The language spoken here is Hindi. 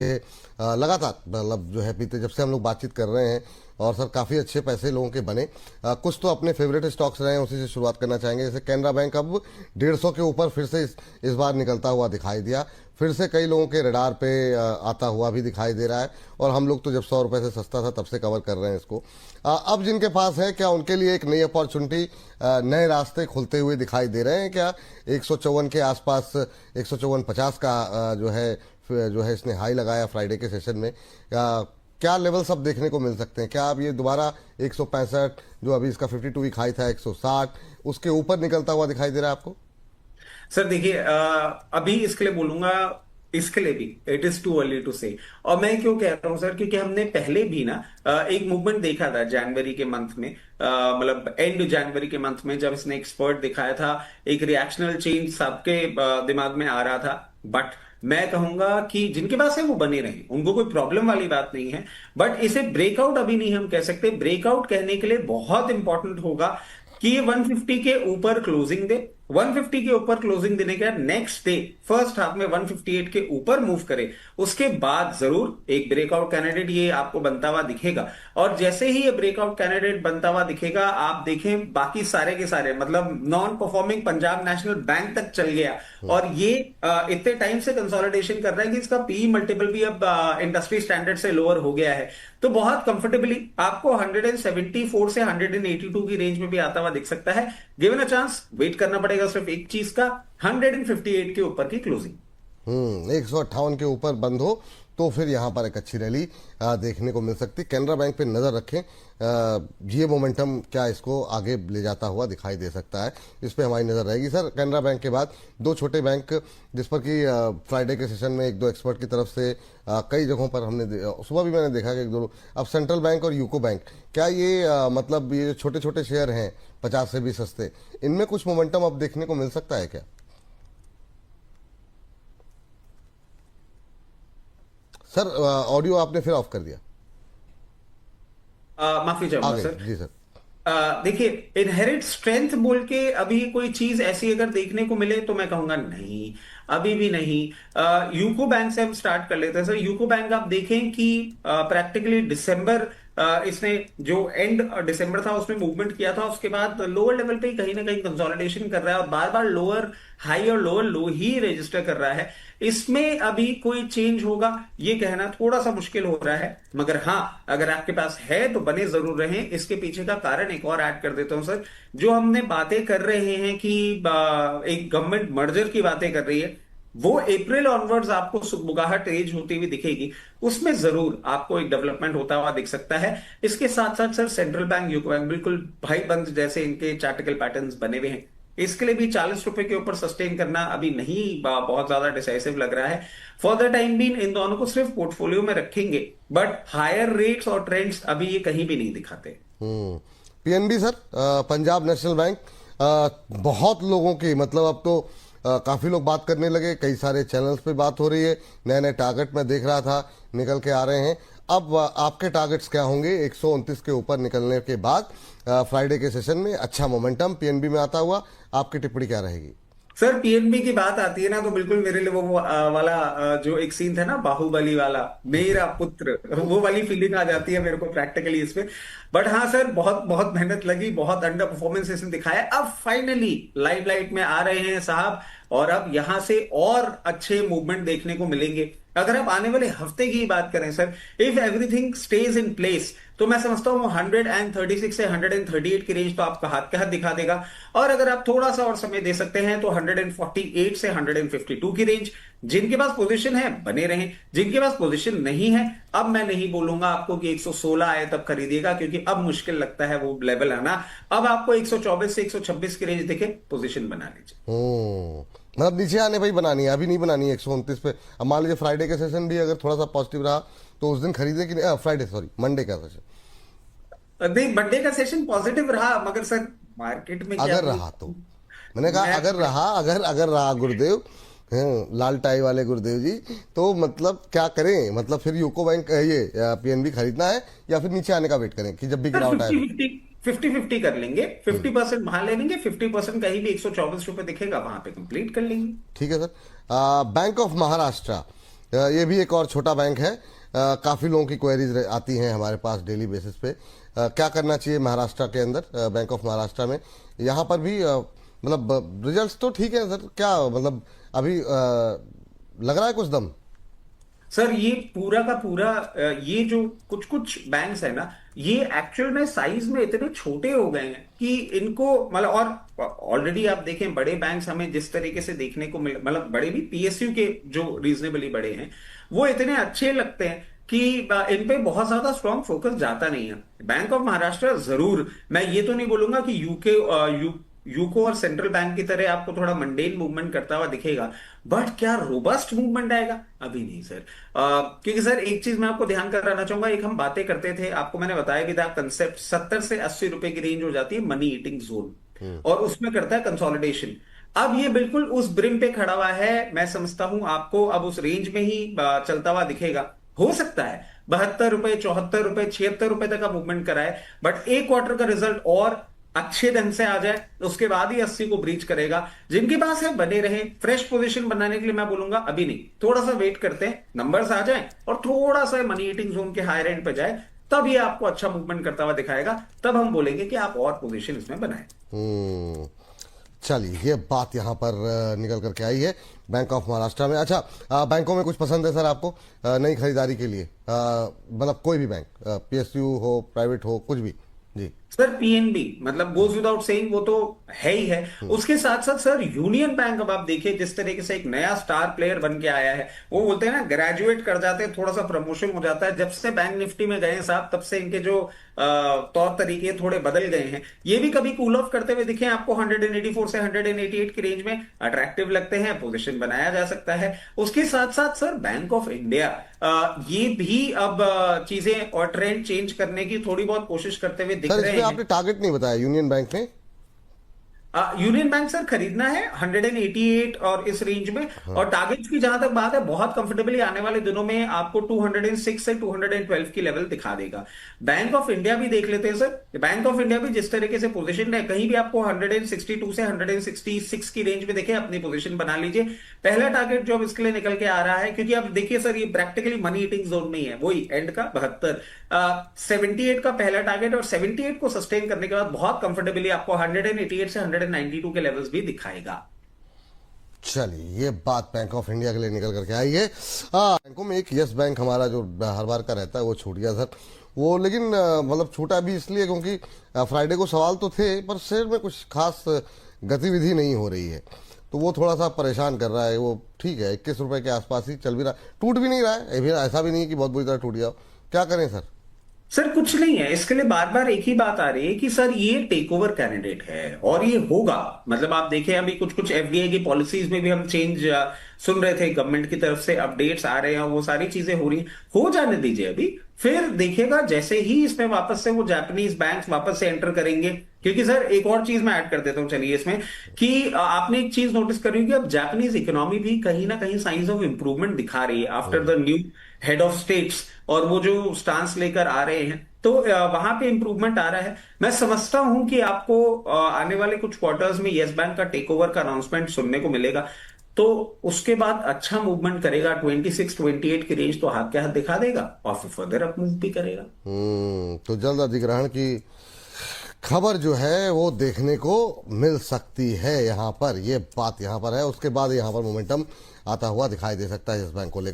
लगातार मतलब जो है बीते जब से हम लोग बातचीत कर रहे हैं और सर काफ़ी अच्छे पैसे लोगों के बने। कुछ तो अपने फेवरेट स्टॉक्स रहे हैं, उसी से शुरुआत करना चाहेंगे। जैसे कैनरा बैंक अब 150 के ऊपर फिर से इस बार निकलता हुआ दिखाई दिया, फिर से कई लोगों के रडार पे आता हुआ भी दिखाई दे रहा है। और हम लोग तो जब 100 रुपये से सस्ता था तब से कवर कर रहे हैं इसको। अब जिनके पास है, क्या उनके लिए एक नई अपॉर्चुनिटी, नए रास्ते खुलते हुए दिखाई दे रहे हैं क्या? 154 के आसपास, 154.50 का जो है इसने हाई लगाया फ्राइडे के सेशन में। क्या लेवल्स अब देखने को मिल सकते हैं? क्या अब ये दोबारा 165 जो अभी इसका 52 वीक हाई था 160 उसके ऊपर निकलता हुआ दिखाई दे रहा है आपको? सर देखिए, अभी इसके लिए बोलूंगा, इसके लिए भी it is too early to say. और मैं क्यों कह रहा हूं सर, क्योंकि हमने पहले भी ना एक मूवमेंट देखा था जनवरी के मंथ में, मतलब एंड जनवरी के मंथ में, जब इसने एक स्पर्ट दिखाया था, एक रिएक्शनल चेंज सबके दिमाग में आ रहा था। बट मैं कहूंगा कि जिनके पास है वो बने रहे, उनको कोई प्रॉब्लम वाली बात नहीं है। बट इसे ब्रेकआउट अभी नहीं हम कह सकते। ब्रेकआउट कहने के लिए बहुत इंपॉर्टेंट होगा कि ये 150 के ऊपर क्लोजिंग दे। 150 के ऊपर क्लोजिंग देने के बाद नेक्स्ट डे फर्स्ट हाफ में 158 के ऊपर मूव करे, उसके बाद जरूर एक ब्रेकआउट कैंडिडेट ये आपको बनता हुआ दिखेगा। और जैसे ही ये ब्रेकआउट कैंडिडेट बनता हुआ दिखेगा, आप देखें बाकी सारे के सारे, मतलब non performing Punjab national bank तक चल गया। और ये इतने टाइम से कंसोलिडेशन कर रहा है कि इसका पी मल्टीपल भी अब इंडस्ट्री स्टैंडर्ड से लोअर हो गया है। तो बहुत कंफर्टेबली आपको 174 से 182 की रेंज में भी आता हुआ दिख सकता है। गिवन अ चांस, वेट करना पड़ेगा सिर्फ एक चीज का, 158 के ऊपर की क्लोजिंग। 158 के ऊपर बंद हो तो फिर यहाँ पर एक अच्छी रैली देखने को मिल सकती। कैनरा बैंक पे नज़र रखें, ये मोमेंटम क्या इसको आगे ले जाता हुआ दिखाई दे सकता है, इस पे हमारी नज़र रहेगी। सर, कैनरा बैंक के बाद दो छोटे बैंक जिस पर कि फ्राइडे के सेशन में एक दो एक्सपर्ट की तरफ से कई जगहों पर हमने सुबह भी मैंने देखा कि एक दो, अब सेंट्रल बैंक और यूको बैंक, क्या ये मतलब ये छोटे छोटे शेयर हैं 50 से भी सस्ते, इनमें कुछ मोमेंटम अब देखने को मिल सकता है क्या? सर, ऑडियो आपने फिर ऑफ कर दिया। माफी चाहूंगा आगे सर। जी सर। देखिए, इनहेरिट स्ट्रेंथ बोल के अभी कोई चीज ऐसी अगर देखने को मिले तो मैं कहूंगा नहीं, अभी भी नहीं। यूको बैंक से हम स्टार्ट कर लेते हैं सर। यूको बैंक आप देखें कि प्रैक्टिकली दिसंबर, इसने जो एंड दिसंबर था उसमें मूवमेंट किया था, उसके बाद लोअर लेवल पे कहीं ना कहीं कंसोलिडेशन कर रहा है और बार बार लोअर हाई और लोअर लो ही रजिस्टर कर रहा है। इसमें अभी कोई चेंज होगा ये कहना थोड़ा सा मुश्किल हो रहा है। मगर हाँ, अगर आपके पास है तो बने जरूर रहें। इसके पीछे का कारण एक और ऐड कर देता हूं सर। जो हमने बातें कर रहे हैं कि एक गवर्नमेंट मर्जर की बातें कर रही है, वो अप्रैल ऑनवर्ड्स आपको सुगबुगाहट तेज होती हुई दिखेगी। उसमें जरूर आपको एक डेवलपमेंट होता हुआ दिख सकता है। इसके साथ साथ sir central bank, UCO bank बिल्कुल भाई बंद जैसे इनके चार्टिकल पैटर्न्स बने हुए हैं। इसके लिए भी 40 रुपए के ऊपर सस्टेन करना अभी नहीं बहुत ज्यादा डिसाइसिव लग रहा है। For the time being in दोनों को सिर्फ पोर्टफोलियो में रखेंगे, बट हायर रेट्स और ट्रेंड्स अभी ये कहीं भी नहीं दिखाते। PNB sir, Punjab national bank, बहुत लोगों की मतलब अब तो काफ़ी लोग बात करने लगे, कई सारे चैनल्स पे बात हो रही है, नए नए टारगेट मैं देख रहा था निकल के आ रहे हैं। अब आपके टारगेट्स क्या होंगे 129 के ऊपर निकलने के बाद? फ्राइडे के सेशन में अच्छा मोमेंटम पीएनबी में आता हुआ, आपकी टिप्पणी क्या रहेगी? सर पीएनबी की बात आती है ना, तो बिल्कुल मेरे लिए वो वाला जो एक सीन था ना बाहुबली वाला, मेरा पुत्र, वो वाली फीलिंग आ जाती है मेरे को प्रैक्टिकली इसमें। बट हाँ सर, बहुत बहुत मेहनत लगी, बहुत अंडर परफॉर्मेंस इसने दिखाया। अब फाइनली लाइमलाइट में आ रहे हैं साहब, और अब यहां से और अच्छे मूवमेंट देखने को मिलेंगे। अगर आप आने वाले हफ्ते की बात करें sir, if everything stage in place, तो मैं समझता हूं 136 से 138 की रेंज तो आपका हाथ के हाथ दिखा देगा। और अगर आप थोड़ा सा और समय दे सकते हैं तो 148 से 152 की रेंज। जिनके पास पोजीशन है बने रहें, जिनके पास पोजीशन नहीं है, अब मैं नहीं बोलूंगा आपको कि 116 आए तब खरीदिएगा, क्योंकि अब मुश्किल लगता है वो लेवल आना। अब आपको 124 से 126 की रेंज दिखे, पोजीशन बना लीजिए। मतलब नीचे आने पर ही बनानी है, अभी नहीं बनानी है 129 पे। अब मान लीजिए फ्राइडे का सेशन भी अगर थोड़ा सा पॉजिटिव रहा तो उस दिन खरीदे कि नहीं? फ्राइडे सॉरी, मंडे का सेशन, नहीं, मंडे का सेशन पॉजिटिव रहा, मगर सर मार्केट में क्या अगर रहा तो, मैंने कहा अगर रहा, अगर रहा गुरुदेव, लाल टाई वाले गुरुदेव जी, तो मतलब क्या करें? मतलब फिर यूको बैंक ये पीएनबी खरीदना है या फिर नीचे आने का वेट करें कि जब भी गिरावट आए? 50-50 कर लेंगे। 50% वहां ले लेंगे, 50% कहीं भी 124 रुपए दिखेगा वहां पे कंप्लीट कर लेंगे। ठीक है सर। बैंक ऑफ महाराष्ट्र, ये भी एक और छोटा बैंक है। काफ़ी लोगों की क्वेरीज आती हैं हमारे पास डेली बेसिस पे। क्या करना चाहिए महाराष्ट्र के अंदर, बैंक ऑफ महाराष्ट्र में? यहाँ पर भी मतलब रिजल्ट्स तो ठीक है सर, क्या मतलब अभी लग रहा है कुछ दम? सर ये पूरा का पूरा ये जो कुछ कुछ बैंक्स है ना, ये एक्चुअल में साइज में इतने छोटे हो गए हैं कि इनको मतलब, और ऑलरेडी आप देखें बड़े बैंक्स हमें जिस तरीके से देखने को मिल, मतलब बड़े भी पीएसयू के जो रीजनेबली बड़े हैं वो इतने अच्छे लगते हैं कि इन पे बहुत ज्यादा स्ट्रांग फोकस जाता नहीं है। बैंक ऑफ महाराष्ट्र जरूर, मैं ये तो नहीं बोलूंगा कि यूको और सेंट्रल बैंक की तरह आपको थोड़ा मंडेन मूवमेंट करता हुआ दिखेगा, बट क्या रोबस्ट मूवमेंट आएगा? अभी नहीं सर। क्योंकि सर एक चीज मैं आपको ध्यान कराना चाहूंगा, एक हम बातें करते थे, आपको मैंने बताया भी था कंसेप्ट, 70 से 80 रुपए की रेंज हो जाती है मनी ईटिंग जोन, और उसमें करता है कंसोलिडेशन। अब ये बिल्कुल उस ब्रिम पे खड़ा हुआ है, मैं समझता हूं आपको अब उस रेंज में ही चलता हुआ दिखेगा। हो सकता है 72 रुपए, 74 रुपए, 76 रुपए तक का मूवमेंट कराए, बट एक क्वार्टर का रिजल्ट और अच्छे ढंग से आ जाए उसके बाद ही 80 को ब्रीच करेगा। जिनके पास है बने रहे, फ्रेश पोजीशन बनाने के लिए मैं बोलूंगा अभी नहीं, थोड़ा सा वेट करते हैं, नंबर्स आ जाएं और थोड़ा सा मनी ईटिंग जोन के हायर एंड पे जाए, तब ये आपको अच्छा मूवमेंट करता हुआ दिखाएगा, तब हम बोलेंगे कि आप और पोजीशन इसमें बनाएं। हम्म, चलिए ये बात यहाँ पर निकल करके आई है बैंक ऑफ महाराष्ट्र में। अच्छा, बैंकों में कुछ पसंद है सर आपको नई खरीदारी के लिए? मतलब कोई भी बैंक, पीएसयू हो, प्राइवेट हो, कुछ भी? जी सर पीएनबी मतलब गोज विदाउट सेइंग, वो तो है ही है। उसके साथ साथ सर यूनियन बैंक, अब आप देखिए जिस तरीके से एक नया स्टार प्लेयर बन के आया है, वो बोलते हैं ना ग्रेजुएट कर जाते हैं, थोड़ा सा प्रमोशन हो जाता है। जब से बैंक निफ्टी में गए हैं साहब, तब से इनके जो तौर तरीके थोड़े बदल गए हैं। ये भी कभी कूल ऑफ करते हुए दिखे आपको, 184 से 188 की रेंज में अट्रैक्टिव लगते हैं, पोजीशन बनाया जा सकता है। उसके साथ साथ सर बैंक ऑफ इंडिया ये भी अब चीजें और ट्रेंड चेंज करने की थोड़ी बहुत कोशिश करते हुए दिख सर, रहे इसमें हैं। आपने टारगेट नहीं बताया यूनियन बैंक में। यूनियन बैंक सर खरीदना है 188 और इस रेंज में, और टारगेट्स की जहां तक बात है, बहुत कंफर्टेबली आने वाले दिनों में आपको 206 से 212 की लेवल दिखा देगा। बैंक ऑफ इंडिया भी देख लेते हैं सर। बैंक ऑफ इंडिया भी जिस तरीके से पोजीशन है, कहीं भी आपको 162 से 166 की रेंज में देखे अपनी पोजीशन बना लीजिए। पहला टारगेट जो अब इसके लिए निकल के आ रहा है, क्योंकि अब देखिए सर ये प्रैक्टिकली मनी ईटिंग जोन नहीं है, वही एंड का 72, 78 का पहला टारगेट, और 78 को सस्टेन करने के बाद बहुत कंफर्टेबली आपको 188 से 192 के लेवल्स भी दिखाएगा। चलिए ये बात बैंक ऑफ इंडिया के लिए निकल करके आई है। बैंकों में एक यस बैंक हमारा जो हर बार का रहता है वो छूट गया सर वो, लेकिन मतलब छूटा भी इसलिए क्योंकि फ्राइडे को सवाल तो थे पर शेयर में कुछ खास गतिविधि नहीं हो रही है, तो वो थोड़ा सा परेशान कर रहा है। वो ठीक है 21 रुपए के आसपास ही चल भी रहा, टूट भी नहीं रहा है, ये भी ऐसा भी नहीं है कि बहुत बुरी तरह टूट गया हो। क्या करें सर? सर कुछ नहीं है, इसके लिए बार बार एक ही बात आ रही है कि सर ये टेक ओवर कैंडिडेट है और ये होगा। मतलब आप देखें अभी कुछ कुछ एफडीआई की पॉलिसीज में भी हम चेंज सुन रहे थे, गवर्नमेंट की तरफ से अपडेट्स आ रहे हैं, वो सारी चीजें हो रही हो जाने दीजिए अभी, फिर देखिएगा जैसे ही इसमें वापस से वो जापानीज बैंक वापस से एंटर करेंगे। क्योंकि सर एक और चीज मैं ऐड कर देता हूं चलिए इसमें, कि आपने एक चीज नोटिस करी कि अब जापानीज इकोनॉमी भी कहीं ना कहीं साइंस ऑफ इंप्रूवमेंट दिखा रही है after the new head of states, और वो जो स्टांस लेकर आ रहे हैं, तो वहां पे इंप्रूवमेंट आ रहा है। मैं समझता हूं कि आपको आने वाले कुछ क्वार्टर्स में यस बैंक का टेक ओवर का अनाउंसमेंट सुनने को मिलेगा, तो उसके बाद अच्छा मूवमेंट करेगा। 26 28 की रेंज तो हाथ के हाथ दिखा देगा और फिर फर्दर अप मूव भी करेगा। तो जल्द अधिग्रहण की खबर जो है वो देखने को मिल सकती है यहाँ पर, ये बात यहाँ पर है। उसके बाद यहाँ पर मोमेंटम आता हुआ दिखाई दे सकता है इस बैंक को लेकर।